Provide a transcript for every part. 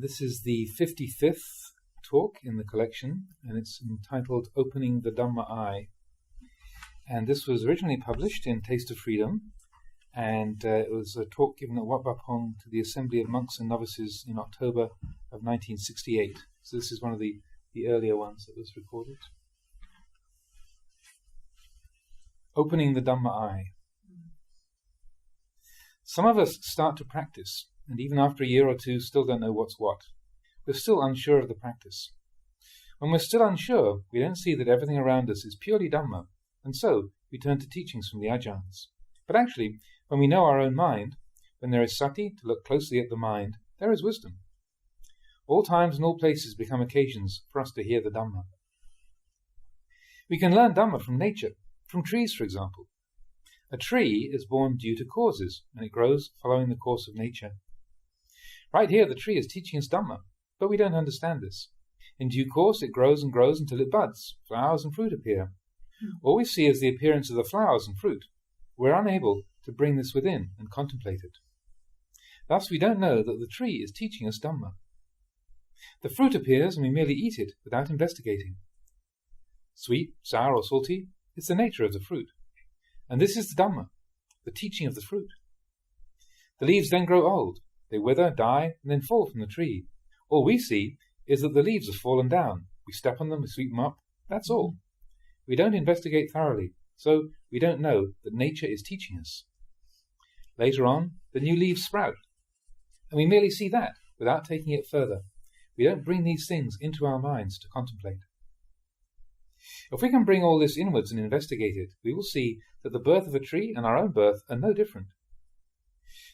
This is the 55th talk in the collection, and it's entitled Opening the Dhamma Eye. And this was originally published in Taste of Freedom, and it was a talk given at Wat Pah Pong to the Assembly of Monks and Novices in October of 1968. So this is one of the earlier ones that was recorded. Opening the Dhamma Eye. Some of us start to practice, and even after a year or two still don't know what's what. We're still unsure of the practice. When we're still unsure, we don't see that everything around us is purely Dhamma, and so we turn to teachings from the Ajahns. But actually, when we know our own mind, when there is sati to look closely at the mind, there is wisdom. All times and all places become occasions for us to hear the Dhamma. We can learn Dhamma from nature, from trees, for example. A tree is born due to causes, and it grows following the course of nature. Right here, the tree is teaching us Dhamma, but we don't understand this. In due course, it grows and grows until it buds, flowers and fruit appear. All we see is the appearance of the flowers and fruit. We're unable to bring this within and contemplate it. Thus, we don't know that the tree is teaching us Dhamma. The fruit appears and we merely eat it without investigating. Sweet, sour or salty, it's the nature of the fruit. And this is the Dhamma, the teaching of the fruit. The leaves then grow old. They wither, die, and then fall from the tree. All we see is that the leaves have fallen down. We step on them, we sweep them up. That's all. We don't investigate thoroughly, so we don't know that nature is teaching us. Later on, the new leaves sprout, and we merely see that without taking it further. We don't bring these things into our minds to contemplate. If we can bring all this inwards and investigate it, we will see that the birth of a tree and our own birth are no different.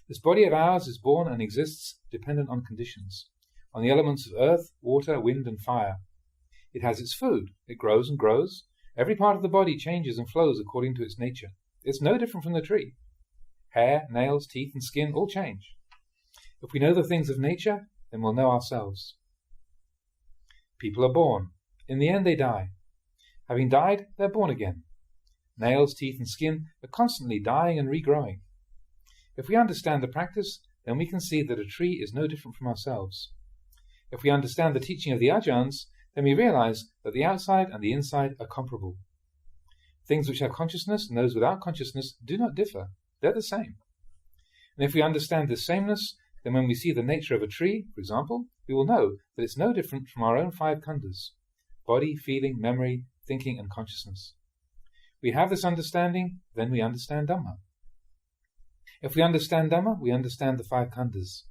This body of ours is born and exists dependent on conditions, on the elements of earth, water, wind and fire. It has its food, it grows and grows. Every part of the body changes and flows according to its nature. It's no different from the tree. Hair, nails, teeth and skin all change. If we know the things of nature, then we'll know ourselves. People are born. In the end they die. Having died, they're born again. Nails, teeth and skin are constantly dying and regrowing. If we understand the practice, then we can see that a tree is no different from ourselves. If we understand the teaching of the Ajahns, then we realize that the outside and the inside are comparable. Things which have consciousness and those without consciousness do not differ. They're the same. And if we understand this sameness, then when we see the nature of a tree, for example, we will know that it's no different from our own 5 khandhas: body, feeling, memory, thinking and consciousness. We have this understanding, then we understand Dhamma. If we understand Dhamma, we understand the 5 khandhas,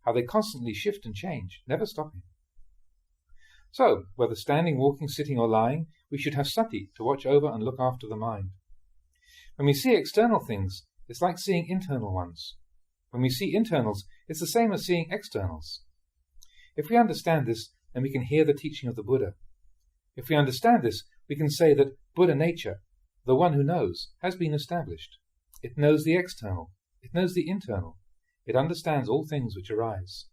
how they constantly shift and change, never stopping. So, whether standing, walking, sitting or lying, we should have sati to watch over and look after the mind. When we see external things, it's like seeing internal ones. When we see internals, it's the same as seeing externals. If we understand this, then we can hear the teaching of the Buddha. If we understand this, we can say that Buddha nature, the one who knows, has been established. It knows the external. It knows the internal. It understands all things which arise.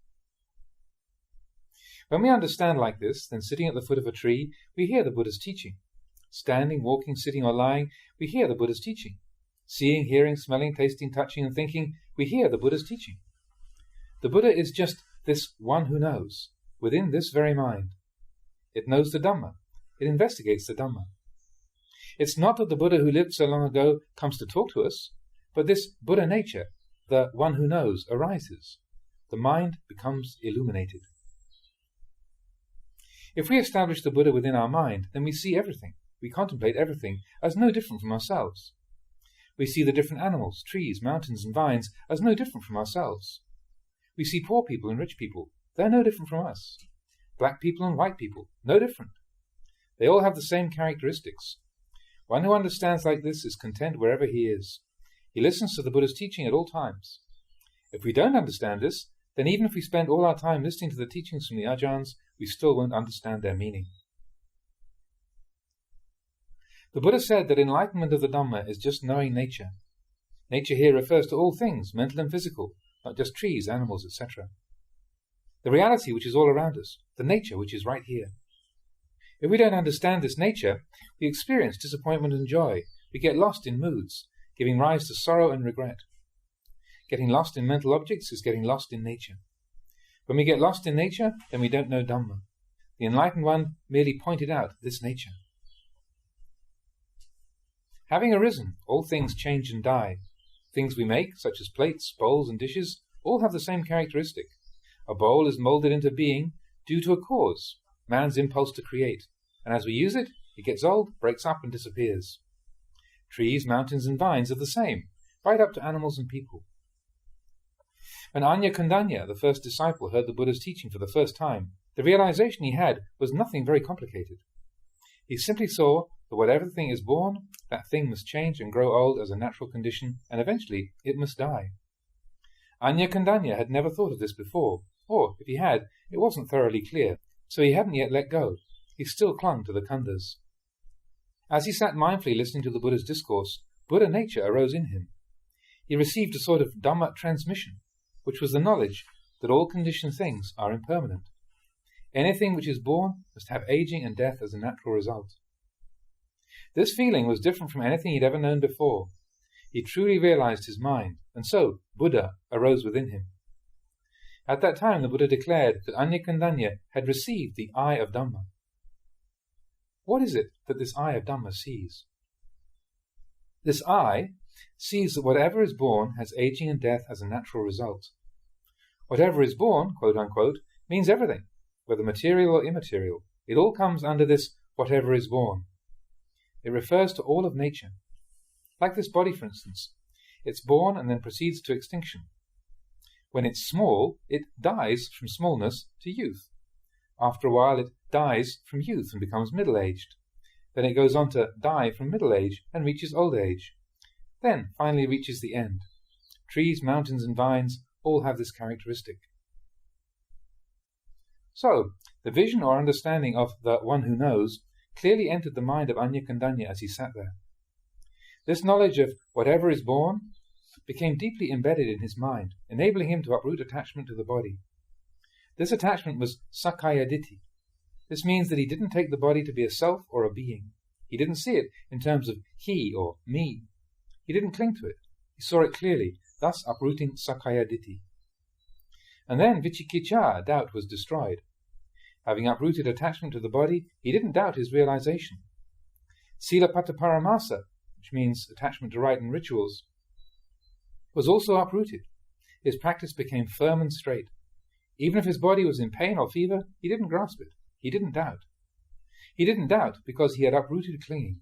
When we understand like this, then sitting at the foot of a tree, we hear the Buddha's teaching. Standing, walking, sitting or lying, we hear the Buddha's teaching. Seeing, hearing, smelling, tasting, touching and thinking, we hear the Buddha's teaching. The Buddha is just this one who knows, within this very mind. It knows the Dhamma. It investigates the Dhamma. It's not that the Buddha who lived so long ago comes to talk to us, but this Buddha nature, the one who knows, arises. The mind becomes illuminated. If we establish the Buddha within our mind, then we see everything, we contemplate everything as no different from ourselves. We see the different animals, trees, mountains and vines as no different from ourselves. We see poor people and rich people. They're no different from us. Black people and white people, no different. They all have the same characteristics. One who understands like this is content wherever he is. He listens to the Buddha's teaching at all times. If we don't understand this, then even if we spend all our time listening to the teachings from the Ajahns, we still won't understand their meaning. The Buddha said that enlightenment of the Dhamma is just knowing nature. Nature here refers to all things, mental and physical, not just trees, animals, etc. The reality which is all around us, the nature which is right here. If we don't understand this nature, we experience disappointment and joy. We get lost in moods, giving rise to sorrow and regret. Getting lost in mental objects is getting lost in nature. When we get lost in nature, then we don't know Dhamma. The Enlightened One merely pointed out this nature. Having arisen, all things change and die. Things we make, such as plates, bowls, and dishes, all have the same characteristic. A bowl is moulded into being due to a cause, man's impulse to create, and as we use it, it gets old, breaks up, and disappears. Trees, mountains, and vines are the same, right up to animals and people. When Ajahn Chah, the first disciple, heard the Buddha's teaching for the first time, the realization he had was nothing very complicated. He simply saw that whatever thing is born, that thing must change and grow old as a natural condition, and eventually it must die. Ajahn Chah had never thought of this before, or, if he had, it wasn't thoroughly clear, so he hadn't yet let go. He still clung to the khandhas. As he sat mindfully listening to the Buddha's discourse, Buddha nature arose in him. He received a sort of Dhamma transmission, which was the knowledge that all conditioned things are impermanent. Anything which is born must have aging and death as a natural result. This feeling was different from anything he'd ever known before. He truly realized his mind, and so Buddha arose within him. At that time the Buddha declared that Ajahn Chah had received the eye of Dhamma. What is it that this eye of Dhamma sees? This eye sees that whatever is born has aging and death as a natural result. Whatever is born, quote-unquote, means everything, whether material or immaterial. It all comes under this whatever is born. It refers to all of nature. Like this body, for instance. It's born and then proceeds to extinction. When it's small, it dies from smallness to youth. After a while, it dies from youth and becomes middle-aged. Then it goes on to die from middle age and reaches old age. Then finally reaches the end. Trees, mountains, and vines all have this characteristic. So, the vision or understanding of the one who knows clearly entered the mind of Ajahn Chah as he sat there. This knowledge of whatever is born became deeply embedded in his mind, enabling him to uproot attachment to the body. This attachment was sakkaya ditthi. This means that he didn't take the body to be a self or a being. He didn't see it in terms of he or me. He didn't cling to it. He saw it clearly, thus uprooting sakkaya ditthi. And then vicikicca, doubt, was destroyed. Having uprooted attachment to the body, he didn't doubt his realization. Silapata paramasa, which means attachment to rite and rituals, was also uprooted. His practice became firm and straight. Even if his body was in pain or fever, he didn't grasp it. He didn't doubt. He didn't doubt because he had uprooted clinging.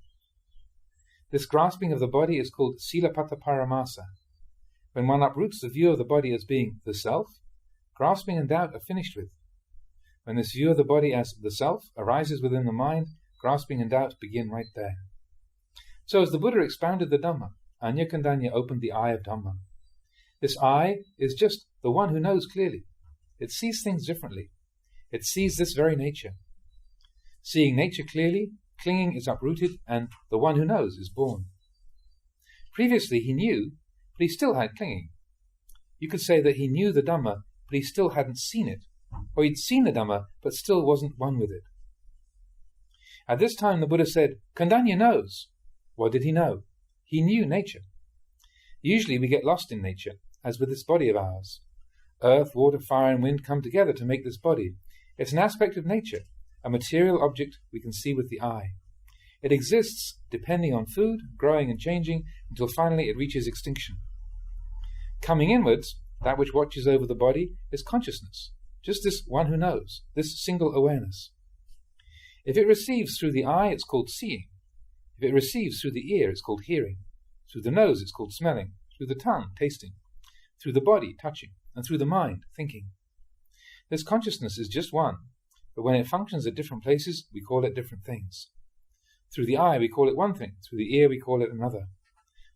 This grasping of the body is called silapata paramasa. When one uproots the view of the body as being the self, grasping and doubt are finished with. When this view of the body as the self arises within the mind, grasping and doubt begin right there. So as the Buddha expounded the Dhamma, Ajahn Chah opened the eye of Dhamma. This eye is just the one who knows clearly. It sees things differently. It sees this very nature. Seeing nature clearly, clinging is uprooted, and the one who knows is born. Previously he knew, but he still had clinging. You could say that he knew the Dhamma, but he still hadn't seen it. Or he'd seen the Dhamma, but still wasn't one with it. At this time the Buddha said, Kandanya knows. What did he know? He knew nature. Usually we get lost in nature, as with this body of ours. Earth, water, fire, and wind come together to make this body. It's an aspect of nature, a material object we can see with the eye. It exists depending on food, growing and changing, until finally it reaches extinction. Coming inwards, that which watches over the body is consciousness, just this one who knows, this single awareness. If it receives through the eye, it's called seeing. If it receives through the ear, it's called hearing. Through the nose, it's called smelling. Through the tongue, tasting. Through the body, touching. And through the mind, thinking. This consciousness is just one, but when it functions at different places, we call it different things. Through the eye, we call it one thing. Through the ear, we call it another.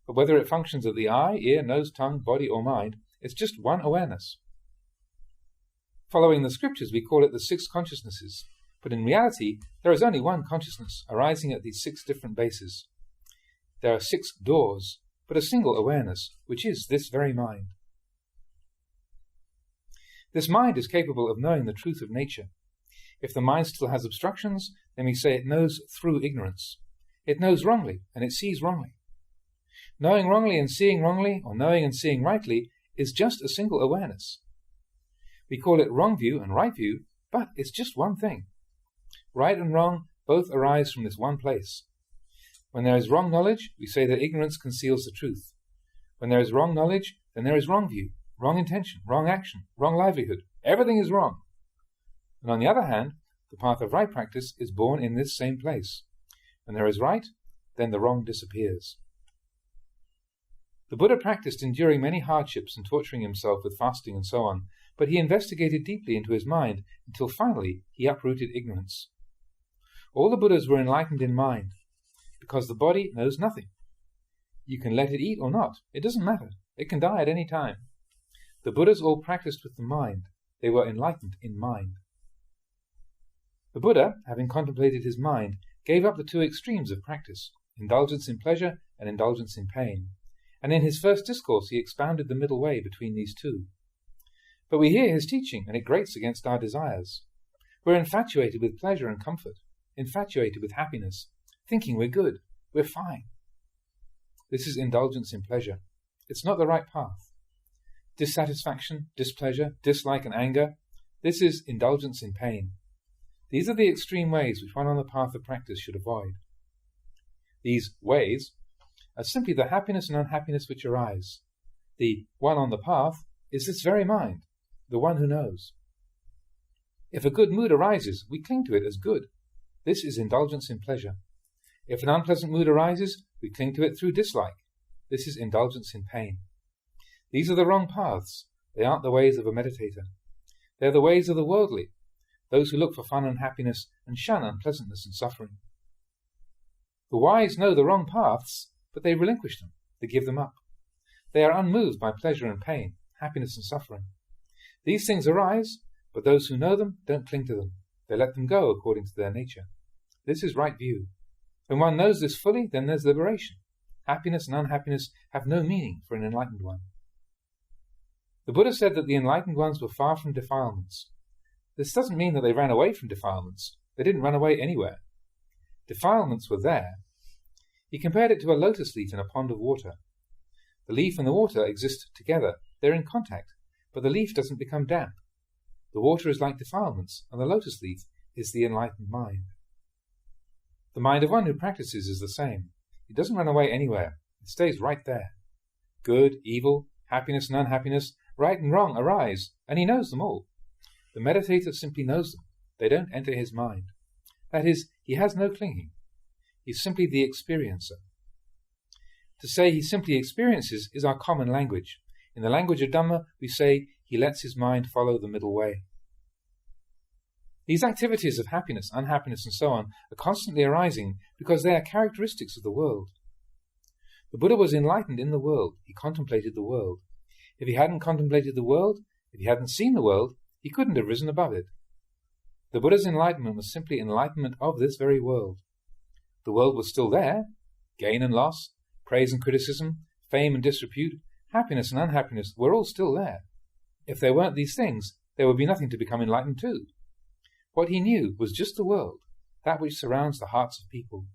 But whether it functions at the eye, ear, nose, tongue, body, or mind, it's just one awareness. Following the scriptures, we call it the 6 consciousnesses. But in reality, there is only one consciousness arising at these 6 different bases. There are 6 doors, but a single awareness, which is this very mind. This mind is capable of knowing the truth of nature. If the mind still has obstructions, then we say it knows through ignorance. It knows wrongly, and it sees wrongly. Knowing wrongly and seeing wrongly, or knowing and seeing rightly, is just a single awareness. We call it wrong view and right view, but it's just one thing. Right and wrong both arise from this one place. When there is wrong knowledge, we say that ignorance conceals the truth. When there is wrong knowledge, then there is wrong view, wrong intention, wrong action, wrong livelihood. Everything is wrong. And on the other hand, the path of right practice is born in this same place. When there is right, then the wrong disappears. The Buddha practiced enduring many hardships and torturing himself with fasting and so on, but he investigated deeply into his mind until finally he uprooted ignorance. All the Buddhas were enlightened in mind, because the body knows nothing. You can let it eat or not. It doesn't matter. It can die at any time. The Buddhas all practiced with the mind. They were enlightened in mind. The Buddha, having contemplated his mind, gave up the two extremes of practice, indulgence in pleasure and indulgence in pain. And in his first discourse he expounded the middle way between these two. But we hear his teaching, and it grates against our desires. We're infatuated with pleasure and comfort, infatuated with happiness, thinking we're good, we're fine. This is indulgence in pleasure. It's not the right path. Dissatisfaction, displeasure, dislike and anger, this is indulgence in pain. These are the extreme ways which one on the path of practice should avoid. These ways are simply the happiness and unhappiness which arise. The one on the path is this very mind, the one who knows. If a good mood arises, we cling to it as good. This is indulgence in pleasure. If an unpleasant mood arises, we cling to it through dislike. This is indulgence in pain. These are the wrong paths. They aren't the ways of a meditator. They're the ways of the worldly, those who look for fun and happiness and shun unpleasantness and suffering. The wise know the wrong paths, but they relinquish them, they give them up. They are unmoved by pleasure and pain, happiness and suffering. These things arise, but those who know them don't cling to them. They let them go according to their nature. This is right view. When one knows this fully, then there's liberation. Happiness and unhappiness have no meaning for an enlightened one. The Buddha said that the enlightened ones were far from defilements. This doesn't mean that they ran away from defilements. They didn't run away anywhere. Defilements were there. He compared it to a lotus leaf in a pond of water. The leaf and the water exist together. They're in contact, but the leaf doesn't become damp. The water is like defilements, and the lotus leaf is the enlightened mind. The mind of one who practices is the same. It doesn't run away anywhere. It stays right there. Good, evil, happiness and unhappiness, right and wrong arise, and he knows them all. The meditator simply knows them. They don't enter his mind. That is, he has no clinging. He's simply the experiencer. To say he simply experiences is our common language. In the language of Dhamma, we say he lets his mind follow the middle way. These activities of happiness, unhappiness, and so on are constantly arising because they are characteristics of the world. The Buddha was enlightened in the world. He contemplated the world. If he hadn't contemplated the world, if he hadn't seen the world, he couldn't have risen above it. The Buddha's enlightenment was simply enlightenment of this very world. The world was still there. Gain and loss, praise and criticism, fame and disrepute, happiness and unhappiness were all still there. If there weren't these things, there would be nothing to become enlightened to. What he knew was just the world, that which surrounds the hearts of people.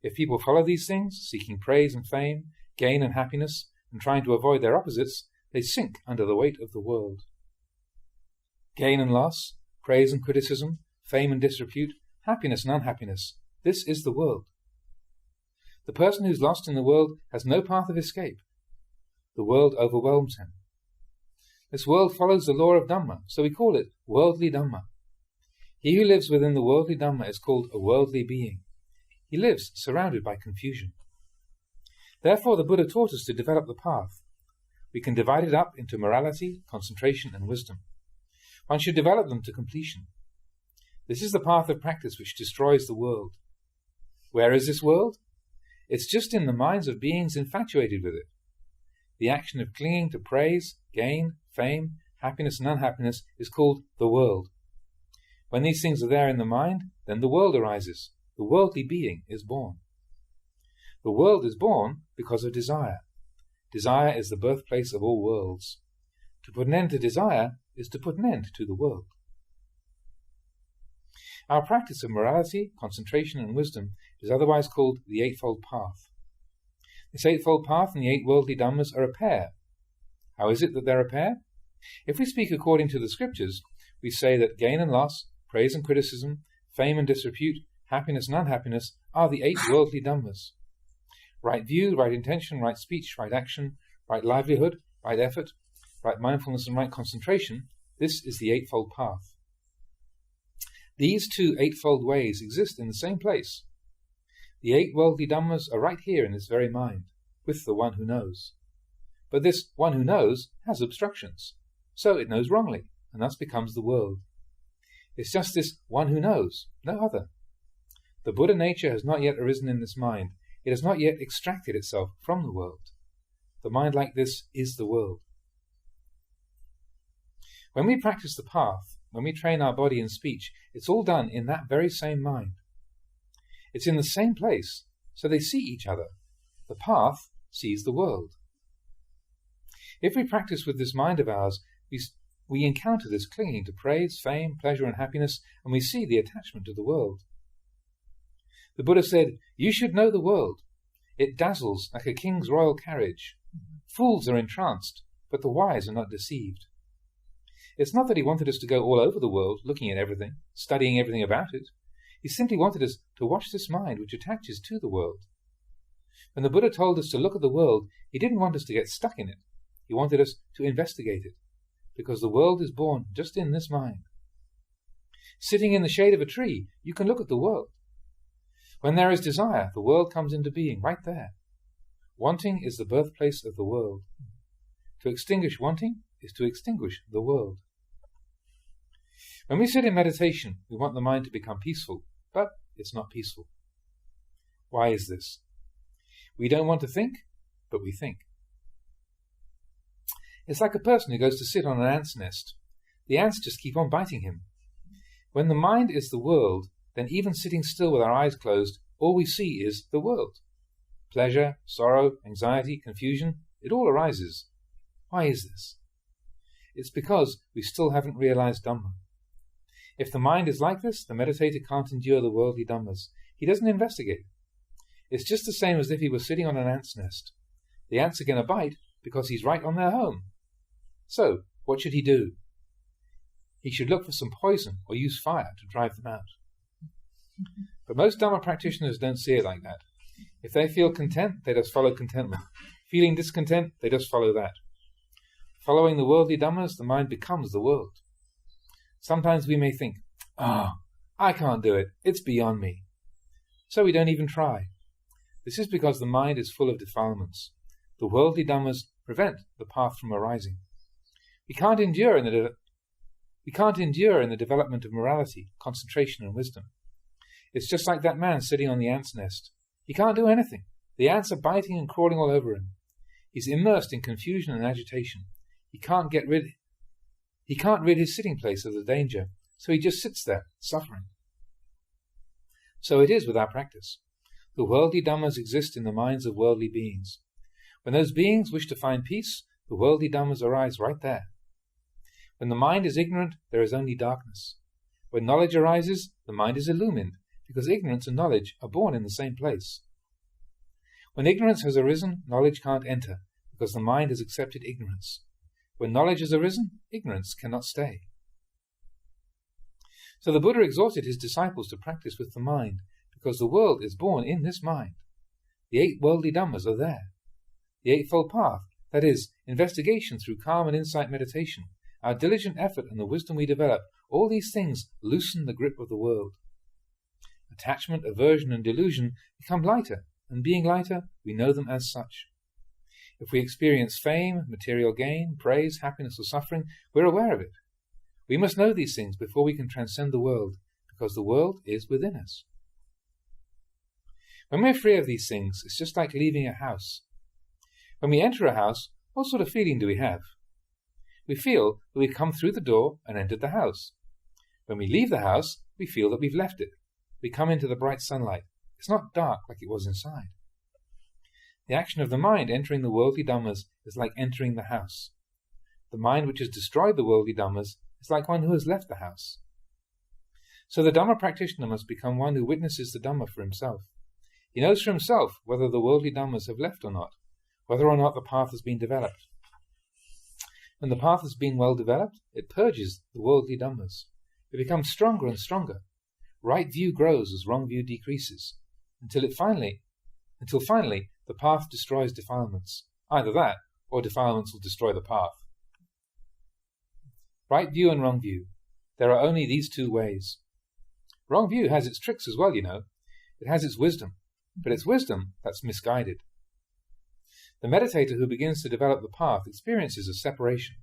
If people follow these things, seeking praise and fame, gain and happiness, and trying to avoid their opposites, they sink under the weight of the world. Gain and loss, praise and criticism, fame and disrepute, happiness and unhappiness, this is the world. The person who's lost in the world has no path of escape. The world overwhelms him. This world follows the law of Dhamma, so we call it worldly Dhamma. He who lives within the worldly Dhamma is called a worldly being. He lives surrounded by confusion. Therefore the Buddha taught us to develop the path. We can divide it up into morality, concentration and wisdom. One should develop them to completion. This is the path of practice which destroys the world. Where is this world? It's just in the minds of beings infatuated with it. The action of clinging to praise, gain, fame, happiness and unhappiness is called the world. When these things are there in the mind, then the world arises. The worldly being is born. The world is born because of desire. Desire is the birthplace of all worlds. To put an end to desire is to put an end to the world. Our practice of morality, concentration and wisdom is otherwise called the Eightfold Path. This Eightfold Path and the Eight Worldly Dhammas are a pair. How is it that they're a pair? If we speak according to the scriptures, we say that gain and loss, praise and criticism, fame and disrepute, happiness and unhappiness are the 8 worldly Dhammas. Right view, right intention, right speech, right action, right livelihood, right effort, right mindfulness and right concentration, this is the Eightfold Path. These 2 eightfold ways exist in the same place. The 8 worldly Dhammas are right here in this very mind, with the one who knows. But this one who knows has obstructions, so it knows wrongly, and thus becomes the world. It's just this one who knows, no other. The Buddha nature has not yet arisen in this mind. It has not yet extracted itself from the world. The mind like this is the world. When we practice the path, when we train our body and speech, it's all done in that very same mind. It's in the same place, so they see each other. The path sees the world. If we practice with this mind of ours, we encounter this clinging to praise, fame, pleasure and happiness, and we see the attachment to the world. The Buddha said, "You should know the world. It dazzles like a king's royal carriage. Fools are entranced, but the wise are not deceived." It's not that he wanted us to go all over the world, looking at everything, studying everything about it. He simply wanted us to watch this mind which attaches to the world. When the Buddha told us to look at the world, he didn't want us to get stuck in it. He wanted us to investigate it, because the world is born just in this mind. Sitting in the shade of a tree, you can look at the world. When there is desire, the world comes into being right there. Wanting is the birthplace of the world. To extinguish wanting is to extinguish the world. When we sit in meditation, we want the mind to become peaceful, but it's not peaceful. Why is this? We don't want to think, but we think. It's like a person who goes to sit on an ant's nest. The ants just keep on biting him. When the mind is the world, then even sitting still with our eyes closed, all we see is the world. Pleasure, sorrow, anxiety, confusion, it all arises. Why is this? It's because we still haven't realized Dhamma. If the mind is like this, the meditator can't endure the worldly Dhammas. He doesn't investigate. It's just the same as if he was sitting on an ant's nest. The ants are going to bite because he's right on their home. So, what should he do? He should look for some poison or use fire to drive them out. But most Dhamma practitioners don't see it like that. If they feel content, they just follow contentment. Feeling discontent, they just follow that. Following the worldly Dhammas, the mind becomes the world. Sometimes we may think, I can't do it, it's beyond me. So we don't even try. This is because the mind is full of defilements. The worldly Dhammas prevent the path from arising. We can't endure in the development of morality, concentration and wisdom. It's just like that man sitting on the ant's nest. He can't do anything. The ants are biting and crawling all over him. He's immersed in confusion and agitation. He can't rid his sitting place of the danger, so he just sits there, suffering. So it is with our practice. The worldly Dhammas exist in the minds of worldly beings. When those beings wish to find peace, the worldly Dhammas arise right there. When the mind is ignorant, there is only darkness. When knowledge arises, the mind is illumined, because ignorance and knowledge are born in the same place. When ignorance has arisen, knowledge can't enter, because the mind has accepted ignorance. When knowledge has arisen, ignorance cannot stay. So the Buddha exhorted his disciples to practice with the mind, because the world is born in this mind. The 8 worldly Dhammas are there. The Eightfold Path, that is, investigation through calm and insight meditation, our diligent effort and the wisdom we develop, all these things loosen the grip of the world. Attachment, aversion and delusion become lighter, and being lighter, we know them as such. If we experience fame, material gain, praise, happiness or suffering, we're aware of it. We must know these things before we can transcend the world, because the world is within us. When we're free of these things, it's just like leaving a house. When we enter a house, what sort of feeling do we have? We feel that we've come through the door and entered the house. When we leave the house, we feel that we've left it. We come into the bright sunlight. It's not dark like it was inside. The action of the mind entering the worldly Dhammas is like entering the house. The mind which has destroyed the worldly Dhammas is like one who has left the house. So the Dhamma practitioner must become one who witnesses the Dhamma for himself. He knows for himself whether the worldly Dhammas have left or not, whether or not the path has been developed. When the path has been well developed, it purges the worldly dhammas. It becomes stronger and stronger. Right view grows as wrong view decreases, until finally the path destroys defilements. Either that, or defilements will destroy the path. Right view and wrong view. There are only these two ways. Wrong view has its tricks as well, you know. It has its wisdom, but it's wisdom that's misguided. The meditator who begins to develop the path experiences a separation.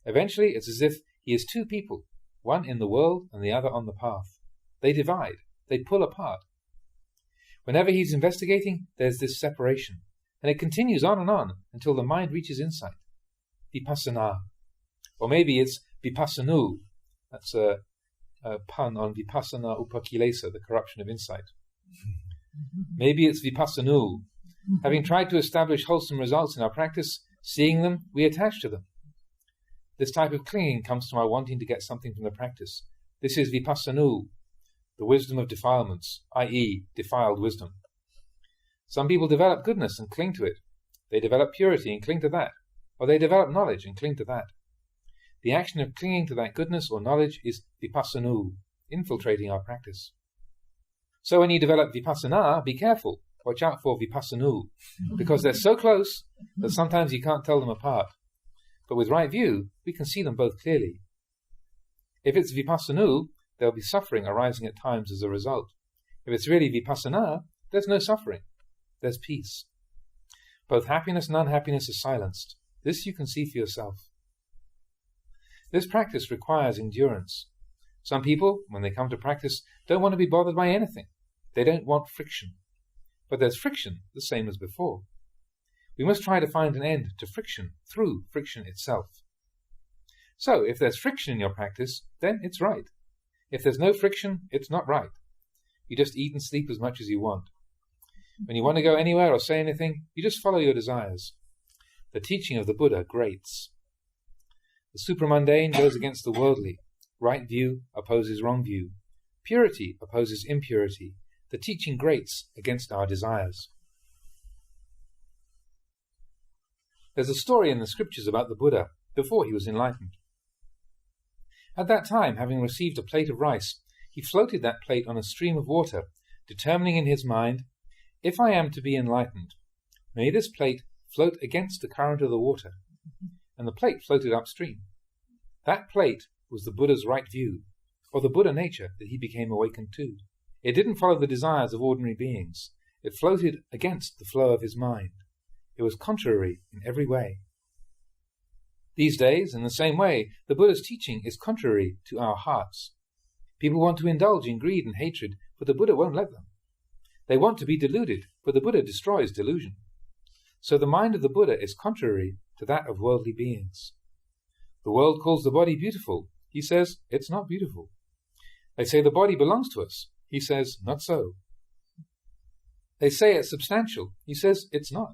Eventually, it's as if he is two people, one in the world and the other on the path. They divide, they pull apart. Whenever he's investigating, there's this separation, and it continues on and on until the mind reaches insight. Vipassana. Or maybe it's vipassanu. That's a pun on vipassana upakilesa, the corruption of insight. Maybe it's vipassanu. Having tried to establish wholesome results in our practice, seeing them, we attach to them. This type of clinging comes from our wanting to get something from the practice. This is vipassanu, the wisdom of defilements, i.e., defiled wisdom. Some people develop goodness and cling to it. They develop purity and cling to that. Or they develop knowledge and cling to that. The action of clinging to that goodness or knowledge is vipassanu, infiltrating our practice. So when you develop vipassana, be careful. Watch out for vipassanu, because they're so close that sometimes you can't tell them apart. But with right view, we can see them both clearly. If it's vipassanu, there'll be suffering arising at times as a result. If it's really vipassana, there's no suffering. There's peace. Both happiness and unhappiness are silenced. This you can see for yourself. This practice requires endurance. Some people, when they come to practice, don't want to be bothered by anything. They don't want friction. But there's friction, the same as before. We must try to find an end to friction through friction itself. So, if there's friction in your practice, then it's right. If there's no friction, it's not right. You just eat and sleep as much as you want. When you want to go anywhere or say anything, you just follow your desires. The teaching of the Buddha grates. The supramundane goes against the worldly. Right view opposes wrong view. Purity opposes impurity. The teaching grates against our desires. There's a story in the scriptures about the Buddha before he was enlightened. At that time, having received a plate of rice, he floated that plate on a stream of water, determining in his mind, if I am to be enlightened, may this plate float against the current of the water. And the plate floated upstream. That plate was the Buddha's right view, or the Buddha nature that he became awakened to. It didn't follow the desires of ordinary beings. It floated against the flow of his mind. It was contrary in every way. These days, in the same way, the Buddha's teaching is contrary to our hearts. People want to indulge in greed and hatred, but the Buddha won't let them. They want to be deluded, but the Buddha destroys delusion. So the mind of the Buddha is contrary to that of worldly beings. The world calls the body beautiful. He says, it's not beautiful. They say the body belongs to us. He says, not so. They say it's substantial. He says, it's not.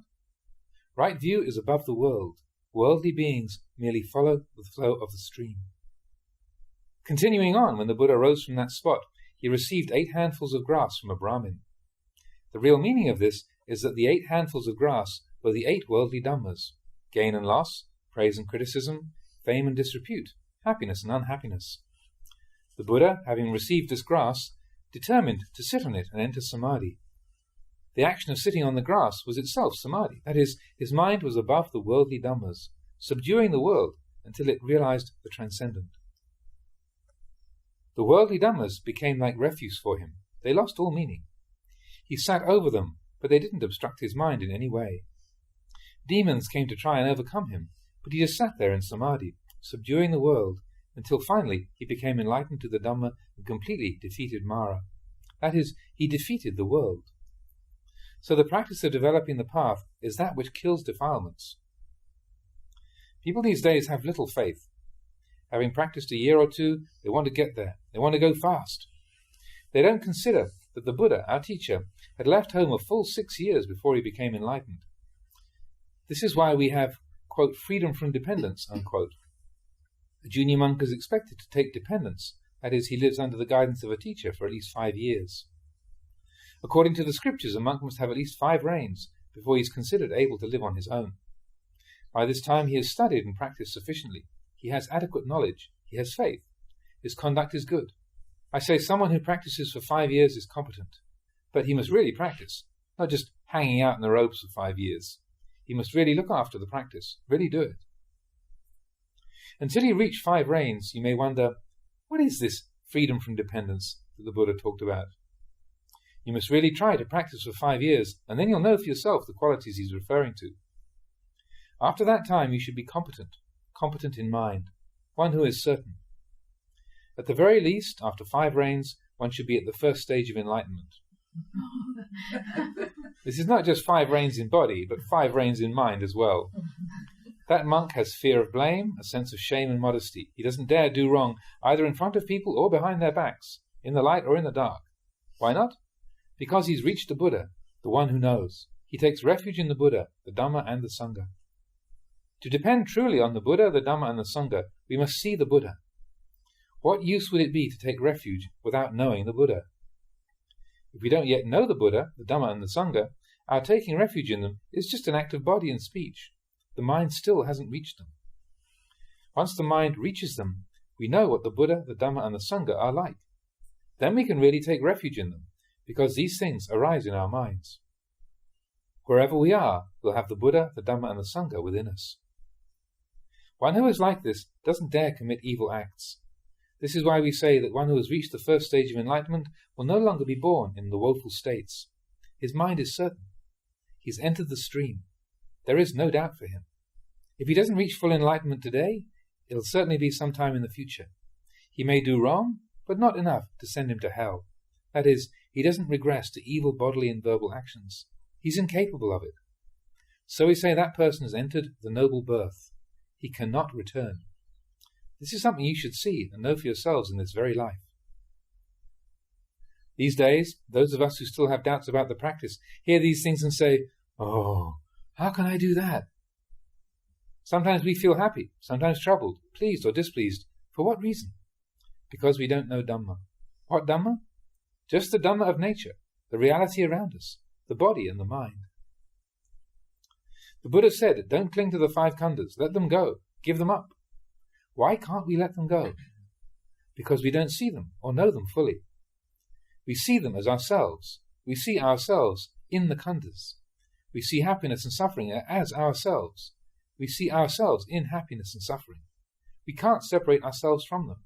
Right view is above the world. Worldly beings merely follow the flow of the stream. Continuing on, when the Buddha rose from that spot, he received 8 handfuls of grass from a Brahmin. The real meaning of this is that the 8 handfuls of grass were the 8 worldly dhammas: gain and loss, praise and criticism, fame and disrepute, happiness and unhappiness. The Buddha, having received this grass, determined to sit on it and enter samadhi. The action of sitting on the grass was itself samadhi. That is, his mind was above the worldly dhammas, subduing the world until it realized the transcendent. The worldly dhammas became like refuse for him. They lost all meaning. He sat over them, but they didn't obstruct his mind in any way. Demons came to try and overcome him, but he just sat there in samadhi, subduing the world, until finally he became enlightened to the Dhamma and completely defeated Mara. That is, he defeated the world. So the practice of developing the path is that which kills defilements. People these days have little faith. Having practiced a year or two, they want to get there. They want to go fast. They don't consider that the Buddha, our teacher, had left home a full 6 years before he became enlightened. This is why we have, quote, freedom from dependence, unquote. A junior monk is expected to take dependence, that is, he lives under the guidance of a teacher for at least 5 years. According to the scriptures, a monk must have at least 5 reigns before he is considered able to live on his own. By this time he has studied and practiced sufficiently. He has adequate knowledge. He has faith. His conduct is good. I say someone who practices for 5 years is competent, but he must really practice, not just hanging out in the ropes for 5 years. He must really look after the practice, really do it. Until you reach 5 rains, you may wonder, what is this freedom from dependence that the Buddha talked about? You must really try to practice for 5 years, and then you'll know for yourself the qualities he's referring to. After that time, you should be competent in mind, one who is certain. At the very least, after 5 rains, one should be at the first stage of enlightenment. This is not just 5 rains in body, but 5 rains in mind as well. That monk has fear of blame, a sense of shame and modesty. He doesn't dare do wrong, either in front of people or behind their backs, in the light or in the dark. Why not? Because he's reached the Buddha, the one who knows. He takes refuge in the Buddha, the Dhamma and the Sangha. To depend truly on the Buddha, the Dhamma and the Sangha, we must see the Buddha. What use would it be to take refuge without knowing the Buddha? If we don't yet know the Buddha, the Dhamma and the Sangha, our taking refuge in them is just an act of body and speech. The mind still hasn't reached them. Once the mind reaches them, we know what the Buddha, the Dhamma and the Sangha are like. Then we can really take refuge in them, because these things arise in our minds. Wherever we are, we'll have the Buddha, the Dhamma and the Sangha within us. One who is like this doesn't dare commit evil acts. This is why we say that one who has reached the first stage of enlightenment will no longer be born in the woeful states. His mind is certain. He's entered the stream. There is no doubt for him. If he doesn't reach full enlightenment today, it'll certainly be sometime in the future. He may do wrong, but not enough to send him to hell. That is, he doesn't regress to evil bodily and verbal actions. He's incapable of it. So we say that person has entered the noble birth. He cannot return. This is something you should see and know for yourselves in this very life. These days, those of us who still have doubts about the practice hear these things and say, "Oh, how can I do that?" Sometimes we feel happy, sometimes troubled, pleased or displeased. For what reason? Because we don't know Dhamma. What Dhamma? Just the Dhamma of nature, the reality around us, the body and the mind. The Buddha said, don't cling to the 5 khandhas, let them go, give them up. Why can't we let them go? Because we don't see them or know them fully. We see them as ourselves. We see ourselves in the khandhas. We see happiness and suffering as ourselves. We see ourselves in happiness and suffering. We can't separate ourselves from them.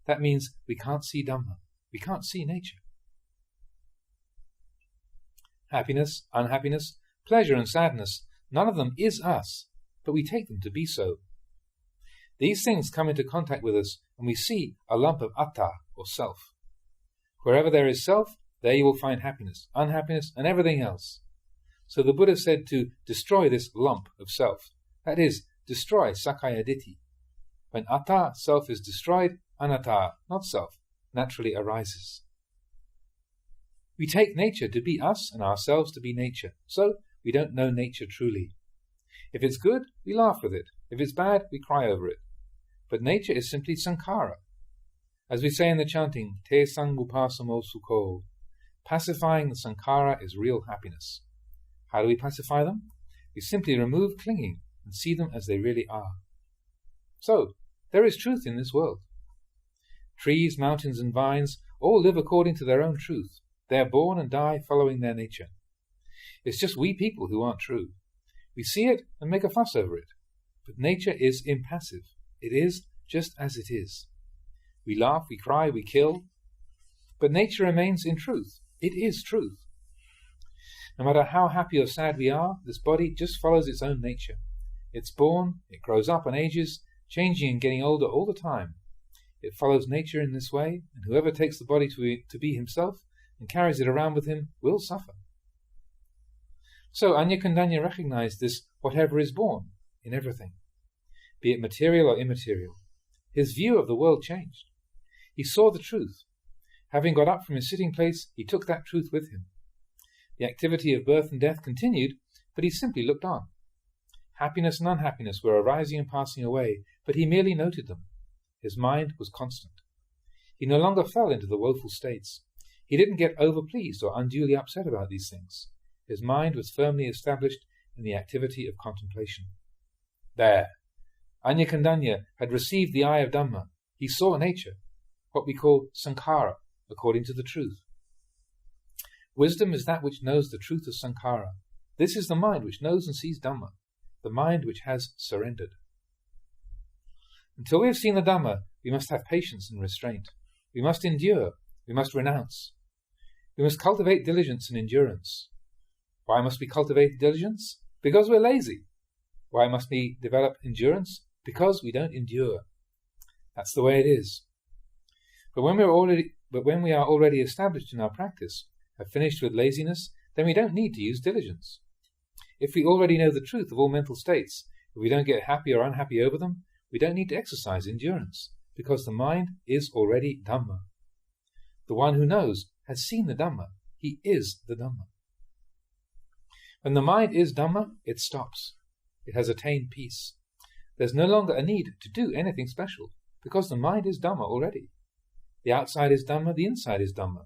That means we can't see Dhamma. We can't see nature. Happiness, unhappiness, pleasure and sadness, none of them is us, but we take them to be so. These things come into contact with us, and we see a lump of atta, or self. Wherever there is self, there you will find happiness, unhappiness, and everything else. So the Buddha said to destroy this lump of self. That is, destroy sakkaya ditthi. When atta, self, is destroyed, anatta, not self, naturally arises. We take nature to be us and ourselves to be nature, so we don't know nature truly. If it's good, we laugh with it. If it's bad, we cry over it. But nature is simply sankhara. As we say in the chanting, te sangupasamo sukho, pacifying the sankhara is real happiness. How do we pacify them? We simply remove clinging and see them as they really are. So, there is truth in this world. Trees, mountains and vines all live according to their own truth. They are born and die following their nature. It's just we people who aren't true. We see it and make a fuss over it. But nature is impassive. It is just as it is. We laugh, we cry, we kill. But nature remains in truth. It is truth. No matter how happy or sad we are, this body just follows its own nature. It's born, it grows up and ages, changing and getting older all the time. It follows nature in this way, and whoever takes the body to be himself and carries it around with him will suffer. So Anya Kandanya recognized this whatever is born in everything, be it material or immaterial. His view of the world changed. He saw the truth. Having got up from his sitting place, he took that truth with him. The activity of birth and death continued, but he simply looked on. Happiness and unhappiness were arising and passing away, but he merely noted them. His mind was constant. He no longer fell into the woeful states. He didn't get overpleased or unduly upset about these things. His mind was firmly established in the activity of contemplation. There. Anya Kandanya had received the eye of Dhamma. He saw nature, what we call sankhara, according to the truth. Wisdom is that which knows the truth of sankhara. This is the mind which knows and sees Dhamma, the mind which has surrendered. Until we have seen the Dhamma, we must have patience and restraint. We must endure. We must renounce. We must cultivate diligence and endurance. Why must we cultivate diligence? Because we're lazy. Why must we develop endurance? Because we don't endure. That's the way it is. But when we are already established in our practice, have finished with laziness, then we don't need to use diligence. If we already know the truth of all mental states, if we don't get happy or unhappy over them, we don't need to exercise endurance, because the mind is already Dhamma. The one who knows has seen the Dhamma. He is the Dhamma. When the mind is Dhamma, it stops. It has attained peace. There's no longer a need to do anything special, because the mind is Dhamma already. The outside is Dhamma, the inside is Dhamma.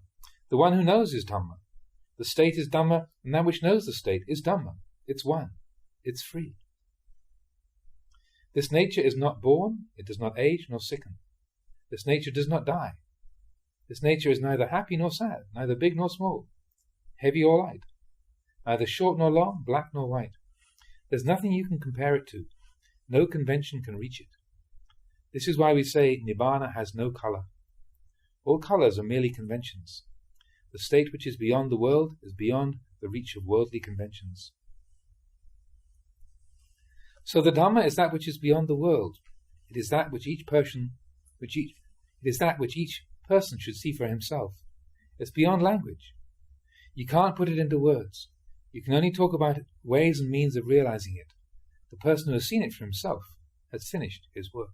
The one who knows is Dhamma. The state is Dhamma, and that which knows the state is Dhamma. It's one. It's free. This nature is not born, it does not age nor sicken. This nature does not die. This nature is neither happy nor sad, neither big nor small, heavy or light, neither short nor long, black nor white. There's nothing you can compare it to. No convention can reach it. This is why we say Nibbana has no colour. All colours are merely conventions. The state which is beyond the world is beyond the reach of worldly conventions. So the Dhamma is that which is beyond the world. It is that which each person should see for himself. It's beyond language. You can't put it into words. You can only talk about ways and means of realizing it. The person who has seen it for himself has finished his work.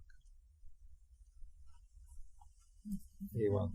Here you are.